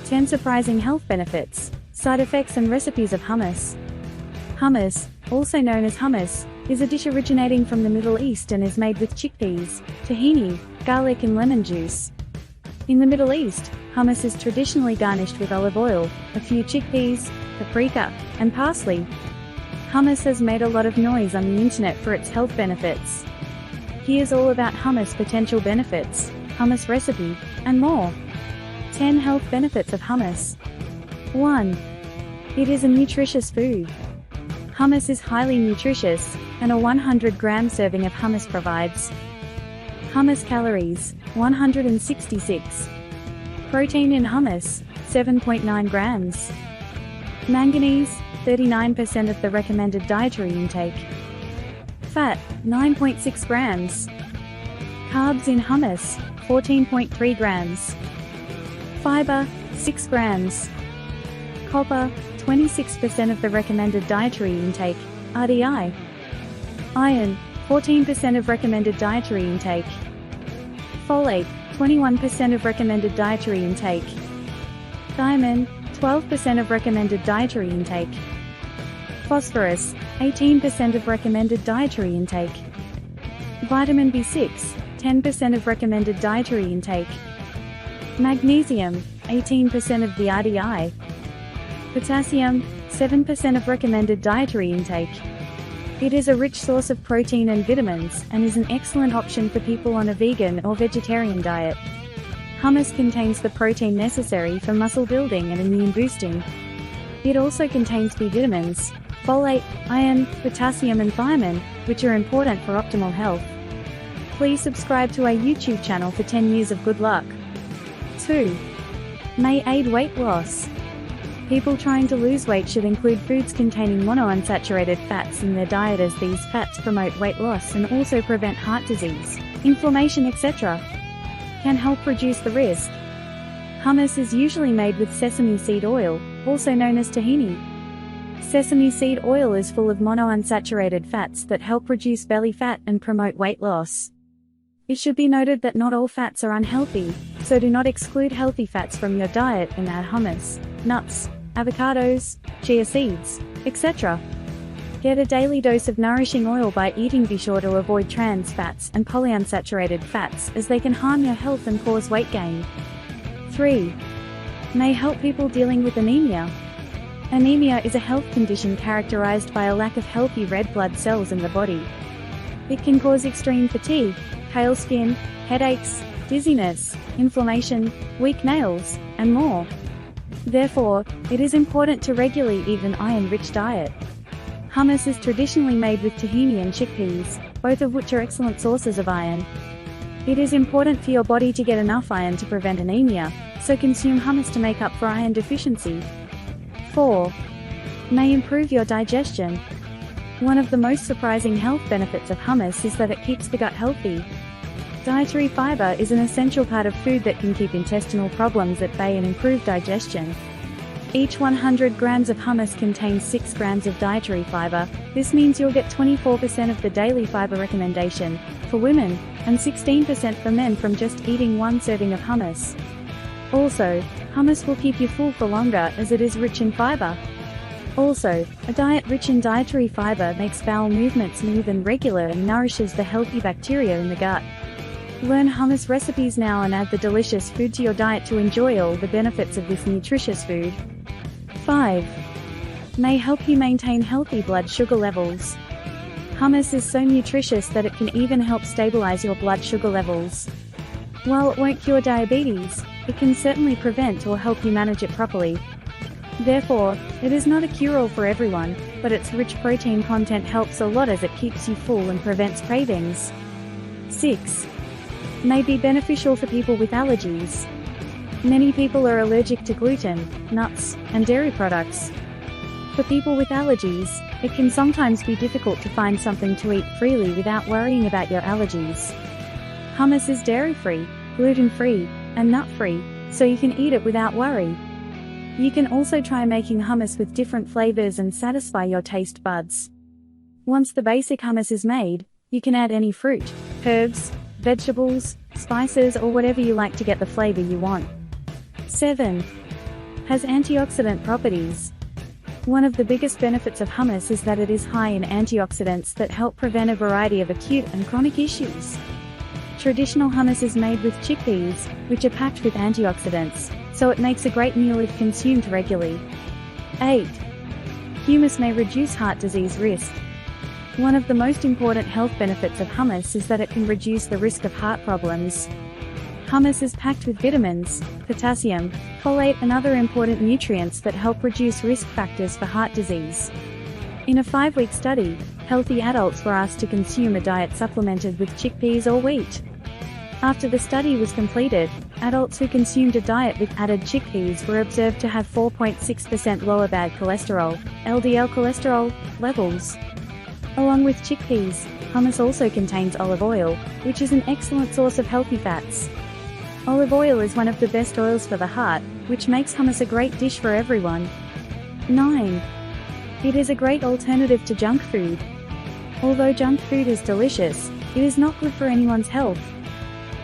10 surprising health benefits, side effects and recipes of hummus. Hummus, also known as hummus, is a dish originating from the Middle East and is made with chickpeas, tahini, garlic and lemon juice. In the Middle East, hummus is traditionally garnished with olive oil, a few chickpeas, paprika, and parsley. Hummus has made a lot of noise on the internet for its health benefits. Here's all about hummus potential benefits, hummus recipe, and more. 10 health benefits of hummus. 1. It is a nutritious food. Hummus is highly nutritious, and a 100-gram serving of hummus provides hummus calories, 166. Protein in hummus, 7.9 grams. Manganese, 39% of the recommended dietary intake. Fat, 9.6 grams. Carbs in hummus, 14.3 grams. Fiber, 6 grams. Copper, 26% of the recommended dietary intake, RDI. Iron, 14% of recommended dietary intake. Folate, 21% of recommended dietary intake. Thiamine, 12% of recommended dietary intake. Phosphorus, 18% of recommended dietary intake. Vitamin B6, 10% of recommended dietary intake. Magnesium, 18% of the RDI. Potassium, 7% of recommended dietary intake. It is a rich source of protein and vitamins, and is an excellent option for people on a vegan or vegetarian diet. Hummus contains the protein necessary for muscle building and immune boosting. It also contains B vitamins, folate, iron, potassium and thiamine, which are important for optimal health. Please subscribe to our YouTube channel for 10 years of good luck. 2. May aid weight loss. People trying to lose weight should include foods containing monounsaturated fats in their diet, as these fats promote weight loss and also prevent heart disease, inflammation, etc. Can help reduce the risk. Hummus is usually made with sesame seed oil, also known as tahini. Sesame seed oil is full of monounsaturated fats that help reduce belly fat and promote weight loss. It should be noted that not all fats are unhealthy, so do not exclude healthy fats from your diet and add hummus, nuts, avocados, chia seeds, etc. Get a daily dose of nourishing oil by eating. Be sure to avoid trans fats and polyunsaturated fats, as they can harm your health and cause weight gain. 3. May help people dealing with anemia. Anemia is a health condition characterized by a lack of healthy red blood cells in the body. It can cause extreme fatigue, pale skin, headaches, dizziness, inflammation, weak nails, and more. Therefore, it is important to regularly eat an iron-rich diet. Hummus is traditionally made with tahini and chickpeas, both of which are excellent sources of iron. It is important for your body to get enough iron to prevent anemia, so consume hummus to make up for iron deficiency. 4. May improve your digestion. One of the most surprising health benefits of hummus is that it keeps the gut healthy. Dietary fiber is an essential part of food that can keep intestinal problems at bay and improve digestion. Each 100 grams of hummus contains 6 grams of dietary fiber. This means you'll get 24% of the daily fiber recommendation for women, and 16% for men from just eating one serving of hummus. Also, hummus will keep you full for longer, as it is rich in fiber. Also, a diet rich in dietary fiber makes bowel movement smooth and regular and nourishes the healthy bacteria in the gut. Learn hummus recipes now and add the delicious food to your diet to enjoy all the benefits of this nutritious food. 5. May help you maintain healthy blood sugar levels. Hummus is so nutritious that it can even help stabilize your blood sugar levels. While it won't cure diabetes, it can certainly prevent or help you manage it properly. Therefore, it is not a cure-all for everyone, but its rich protein content helps a lot, as it keeps you full and prevents cravings. 6. May be beneficial for people with allergies. Many people are allergic to gluten, nuts, and dairy products. For people with allergies, it can sometimes be difficult to find something to eat freely without worrying about your allergies. Hummus is dairy-free, gluten-free, and nut-free, so you can eat it without worry. You can also try making hummus with different flavors and satisfy your taste buds. Once the basic hummus is made, you can add any fruit, herbs, vegetables, spices, or whatever you like to get the flavor you want. 7. Has antioxidant properties. One of the biggest benefits of hummus is that it is high in antioxidants that help prevent a variety of acute and chronic issues. Traditional hummus is made with chickpeas, which are packed with antioxidants, so it makes a great meal if consumed regularly. 8. Hummus may reduce heart disease risk. One of the most important health benefits of hummus is that it can reduce the risk of heart problems. Hummus is packed with vitamins, potassium, folate and other important nutrients that help reduce risk factors for heart disease. In a 5-week study, healthy adults were asked to consume a diet supplemented with chickpeas or wheat. After the study was completed, adults who consumed a diet with added chickpeas were observed to have 4.6% lower bad cholesterol, LDL cholesterol, levels. Along with chickpeas, hummus also contains olive oil, which is an excellent source of healthy fats. Olive oil is one of the best oils for the heart, which makes hummus a great dish for everyone. 9. It is a great alternative to junk food. Although junk food is delicious, it is not good for anyone's health.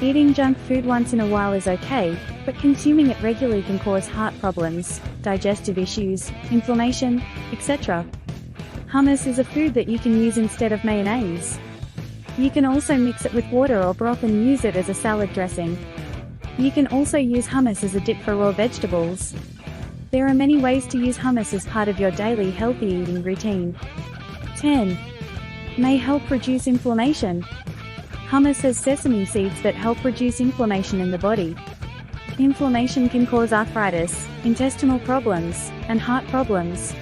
Eating junk food once in a while is okay, but consuming it regularly can cause heart problems, digestive issues, inflammation, etc. Hummus is a food that you can use instead of mayonnaise. You can also mix it with water or broth and use it as a salad dressing. You can also use hummus as a dip for raw vegetables. There are many ways to use hummus as part of your daily healthy eating routine. 10. May help reduce inflammation. Hummus has sesame seeds that help reduce inflammation in the body. Inflammation can cause arthritis, intestinal problems, and heart problems.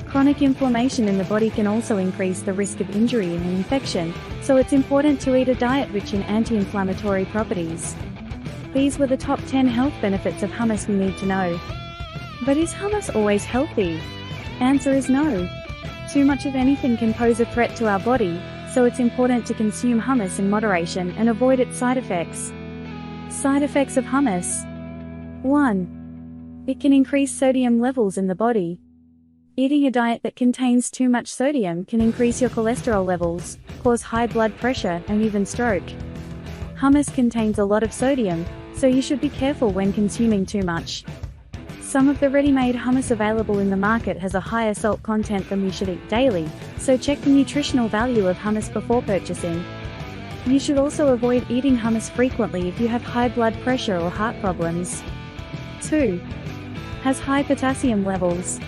Chronic inflammation in the body can also increase the risk of injury and infection, so it's important to eat a diet rich in anti-inflammatory properties. These were the top 10 health benefits of hummus we need to know. But is hummus always healthy? Answer is no. Too much of anything can pose a threat to our body, so it's important to consume hummus in moderation and avoid its side effects. Side effects of hummus. 1. It can increase sodium levels in the body. Eating a diet that contains too much sodium can increase your cholesterol levels, cause high blood pressure and even stroke. Hummus contains a lot of sodium, so you should be careful when consuming too much. Some of the ready-made hummus available in the market has a higher salt content than we should eat daily, so check the nutritional value of hummus before purchasing. You should also avoid eating hummus frequently if you have high blood pressure or heart problems. 2. Has high potassium levels.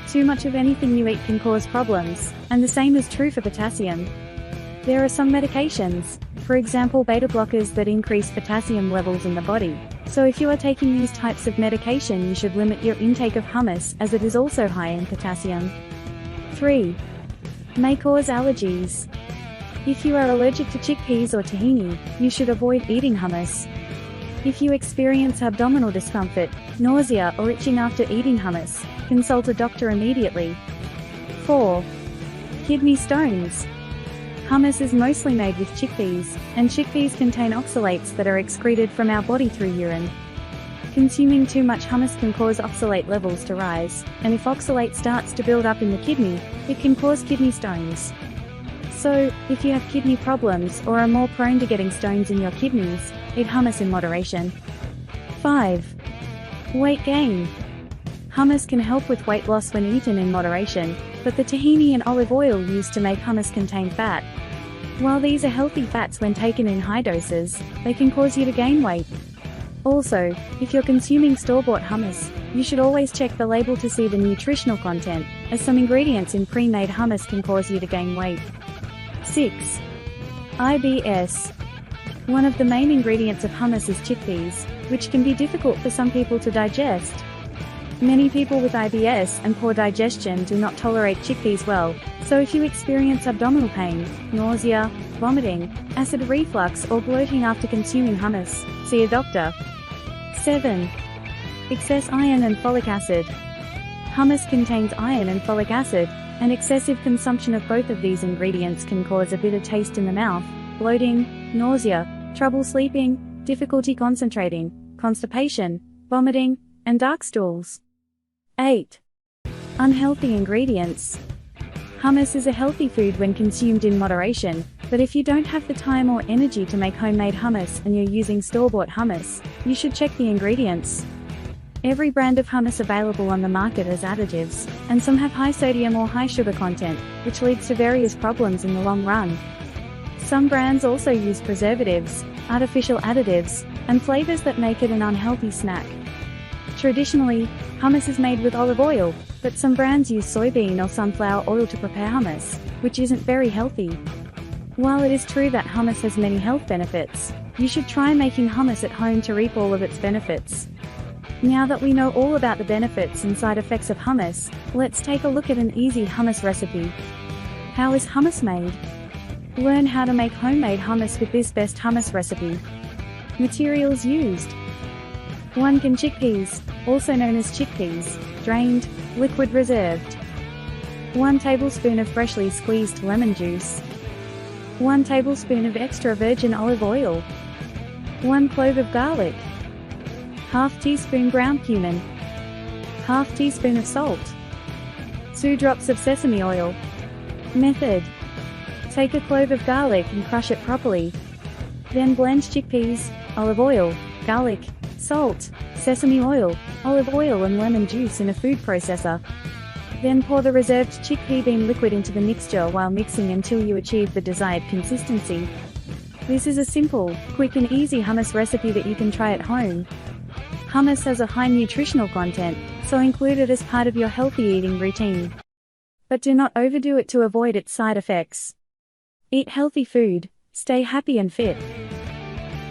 Too much of anything you eat can cause problems, and the same is true for potassium. There are some medications, for example beta blockers, that increase potassium levels in the body, so if you are taking these types of medication you should limit your intake of hummus as it is also high in potassium. 3. May cause allergies. If you are allergic to chickpeas or tahini, you should avoid eating hummus. If you experience abdominal discomfort, nausea or itching after eating hummus, consult a doctor immediately. 4. Kidney stones. Hummus is mostly made with chickpeas, and chickpeas contain oxalates that are excreted from our body through urine. Consuming too much hummus can cause oxalate levels to rise, and if oxalate starts to build up in the kidney, it can cause kidney stones. So, if you have kidney problems or are more prone to getting stones in your kidneys, eat hummus in moderation. 5. Weight gain. Hummus can help with weight loss when eaten in moderation, but the tahini and olive oil used to make hummus contain fat. While these are healthy fats when taken in high doses, they can cause you to gain weight. Also, if you're consuming store-bought hummus, you should always check the label to see the nutritional content, as some ingredients in pre-made hummus can cause you to gain weight. 6. IBS. One of the main ingredients of hummus is chickpeas, which can be difficult for some people to digest. Many people with IBS and poor digestion do not tolerate chickpeas well, so if you experience abdominal pain, nausea, vomiting, acid reflux or bloating after consuming hummus, see a doctor. 7. Excess iron and folic acid. Hummus contains iron and folic acid, and excessive consumption of both of these ingredients can cause a bitter taste in the mouth, bloating, nausea, trouble sleeping, difficulty concentrating, constipation, vomiting, and dark stools. 8. Unhealthy ingredients. Hummus is a healthy food when consumed in moderation, but if you don't have the time or energy to make homemade hummus and you're using store-bought hummus, you should check the ingredients. Every brand of hummus available on the market has additives, and some have high sodium or high sugar content, which leads to various problems in the long run. Some brands also use preservatives, artificial additives, and flavors that make it an unhealthy snack. Traditionally, hummus is made with olive oil, but some brands use soybean or sunflower oil to prepare hummus, which isn't very healthy. While it is true that hummus has many health benefits, you should try making hummus at home to reap all of its benefits. Now that we know all about the benefits and side effects of hummus, let's take a look at an easy hummus recipe. How is hummus made? Learn how to make homemade hummus with this best hummus recipe. Materials used: 1 can chickpeas, also known as chickpeas, drained, liquid reserved. 1 tablespoon of freshly squeezed lemon juice. 1 tablespoon of extra virgin olive oil. 1 clove of garlic. Half teaspoon ground cumin. Half teaspoon of salt. 2 drops of sesame oil. Method: take a clove of garlic and crush it properly. Then blend chickpeas, olive oil, garlic, salt, sesame oil, olive oil and lemon juice in a food processor. Then pour the reserved chickpea bean liquid into the mixture while mixing until you achieve the desired consistency. This is a simple, quick and easy hummus recipe that you can try at home. Hummus has a high nutritional content, so include it as part of your healthy eating routine. But do not overdo it to avoid its side effects. Eat healthy food, stay happy and fit.